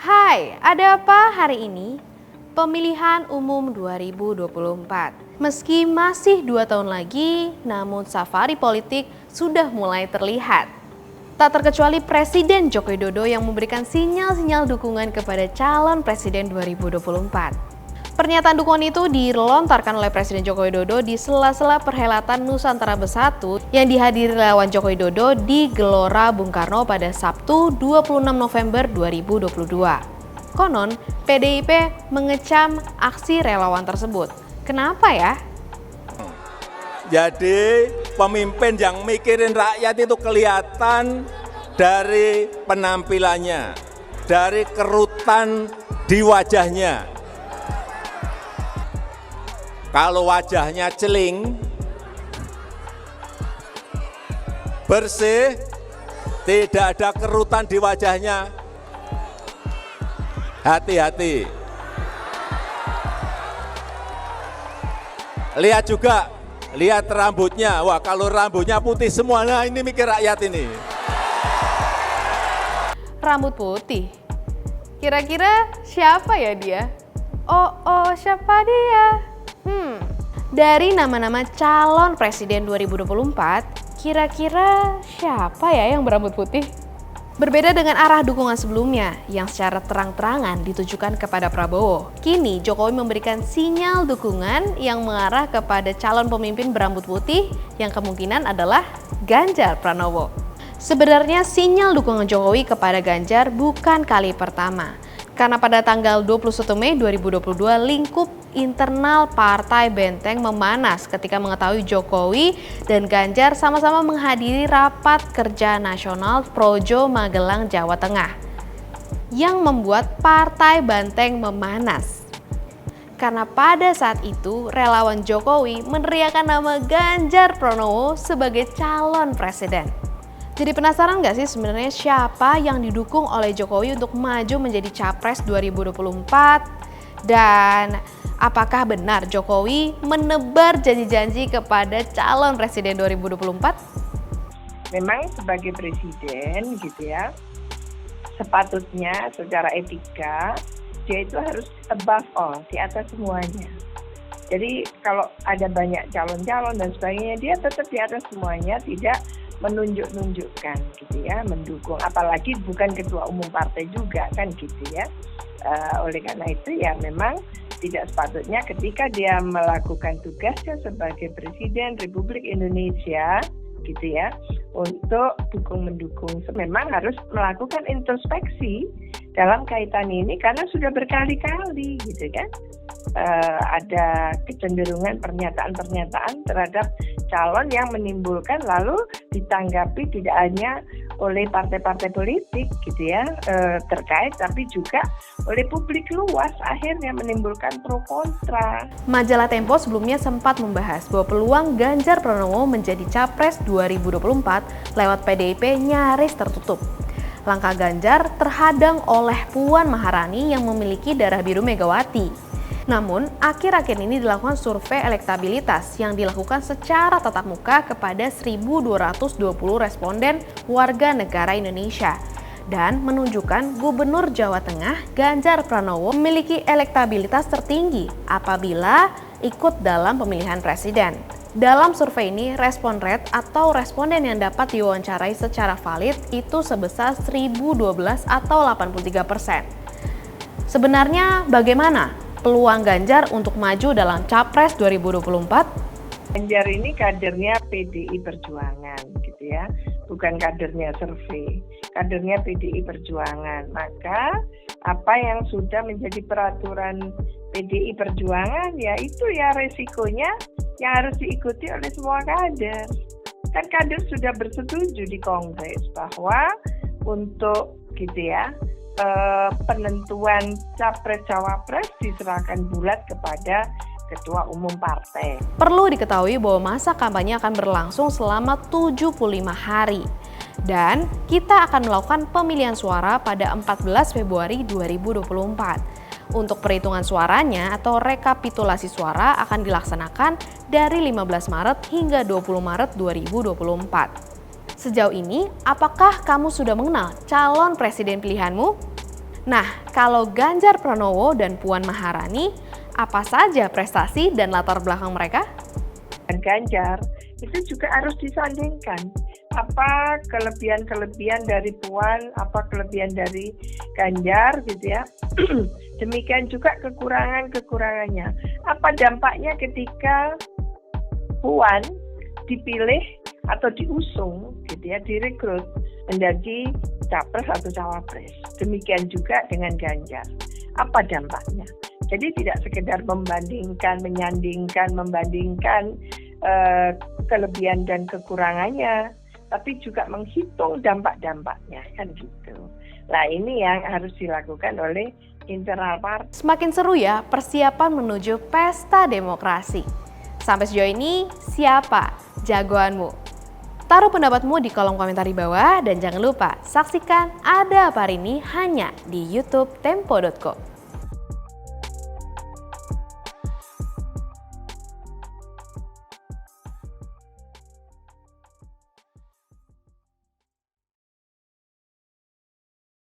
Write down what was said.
Hai, ada apa hari ini? Pemilihan umum 2024. Meski masih 2 tahun lagi, namun safari politik sudah mulai terlihat. Tak terkecuali Presiden Joko Widodo yang memberikan sinyal-sinyal dukungan kepada calon Presiden 2024. Pernyataan dukungan itu dilontarkan oleh Presiden Joko Widodo di sela-sela perhelatan Nusantara Bersatu yang dihadiri relawan Joko Widodo di Gelora Bung Karno pada Sabtu 26 November 2022. Konon, PDIP mengecam aksi relawan tersebut. Kenapa ya? Jadi pemimpin yang mikirin rakyat itu kelihatan dari penampilannya, dari kerutan di wajahnya. Kalau wajahnya celing, bersih, tidak ada kerutan di wajahnya, hati-hati. Lihat juga, lihat rambutnya. Wah, kalau rambutnya putih semua, nah ini mikir rakyat ini. Rambut putih? Kira-kira siapa ya dia? Oh, siapa dia? Dari nama-nama calon presiden 2024, kira-kira siapa ya yang berambut putih? Berbeda dengan arah dukungan sebelumnya yang secara terang-terangan ditujukan kepada Prabowo. Kini Jokowi memberikan sinyal dukungan yang mengarah kepada calon pemimpin berambut putih yang kemungkinan adalah Ganjar Pranowo. Sebenarnya sinyal dukungan Jokowi kepada Ganjar bukan kali pertama. Karena pada tanggal 21 Mei 2022 lingkup internal Partai Benteng memanas ketika mengetahui Jokowi dan Ganjar sama-sama menghadiri rapat kerja nasional Projo Magelang, Jawa Tengah. Yang membuat Partai Banteng memanas. Karena pada saat itu relawan Jokowi meneriakan nama Ganjar Pranowo sebagai calon presiden. Jadi penasaran nggak sih sebenarnya siapa yang didukung oleh Jokowi untuk maju menjadi Capres 2024? Dan apakah benar Jokowi menebar janji-janji kepada calon Presiden 2024? Memang sebagai presiden gitu ya, sepatutnya secara etika dia itu harus above all, di atas semuanya. Jadi kalau ada banyak calon-calon dan sebagainya, dia tetap di atas semuanya, tidak menunjuk-nunjukkan gitu ya, mendukung, apalagi bukan ketua umum partai juga kan gitu ya. Oleh karena itu ya memang tidak sepatutnya ketika dia melakukan tugasnya sebagai Presiden Republik Indonesia gitu ya, untuk mendukung, memang harus melakukan introspeksi dalam kaitan ini karena sudah berkali-kali gitu kan. Ada kecenderungan pernyataan-pernyataan terhadap calon yang menimbulkan lalu ditanggapi tidak hanya oleh partai-partai politik gitu ya terkait, tapi juga oleh publik luas, akhirnya menimbulkan pro kontra. Majalah Tempo sebelumnya sempat membahas bahwa peluang Ganjar Pranowo menjadi Capres 2024 lewat PDIP nyaris tertutup. Langkah Ganjar terhadang oleh Puan Maharani yang memiliki darah biru Megawati. Namun, akhir-akhir ini dilakukan survei elektabilitas yang dilakukan secara tatap muka kepada 1.220 responden warga negara Indonesia dan menunjukkan Gubernur Jawa Tengah Ganjar Pranowo memiliki elektabilitas tertinggi apabila ikut dalam pemilihan presiden. Dalam survei ini, respon rate atau responden yang dapat diwawancarai secara valid itu sebesar 1.012 atau 83%. Sebenarnya bagaimana peluang Ganjar untuk maju dalam Capres 2024? Ganjar ini kadernya PDI Perjuangan gitu ya, bukan kadernya survei, kadernya PDI Perjuangan. Maka apa yang sudah menjadi peraturan PDI Perjuangan ya itu ya resikonya yang harus diikuti oleh semua kader. Kan kader sudah bersetuju di Kongres bahwa untuk gitu ya, penentuan Capres-Cawapres diserahkan bulat kepada Ketua Umum Partai. Perlu diketahui bahwa masa kampanye akan berlangsung selama 75 hari. Dan kita akan melakukan pemilihan suara pada 14 Februari 2024. Untuk perhitungan suaranya atau rekapitulasi suara akan dilaksanakan dari 15 Maret hingga 20 Maret 2024. Sejauh ini, apakah kamu sudah mengenal calon presiden pilihanmu? Nah, kalau Ganjar Pranowo dan Puan Maharani, apa saja prestasi dan latar belakang mereka? Dan Ganjar itu juga harus disandingkan. Apa kelebihan-kelebihan dari Puan, apa kelebihan dari Ganjar gitu ya. Demikian juga kekurangan-kekurangannya. Apa dampaknya ketika Puan dipilih atau diusung gitu ya, direkrut menjadi capres atau cawapres. Demikian juga dengan Ganjar. Apa dampaknya? Jadi tidak sekedar membandingkan, membandingkan kelebihan dan kekurangannya, tapi juga menghitung dampak-dampaknya, kan gitu. Nah, ini yang harus dilakukan oleh internal partai. Semakin seru ya persiapan menuju pesta demokrasi. Sampai sejauh ini, siapa jagoanmu? Taruh pendapatmu di kolom komentar di bawah dan jangan lupa saksikan Ada Apa Hari Ini hanya di YouTube Tempo.co.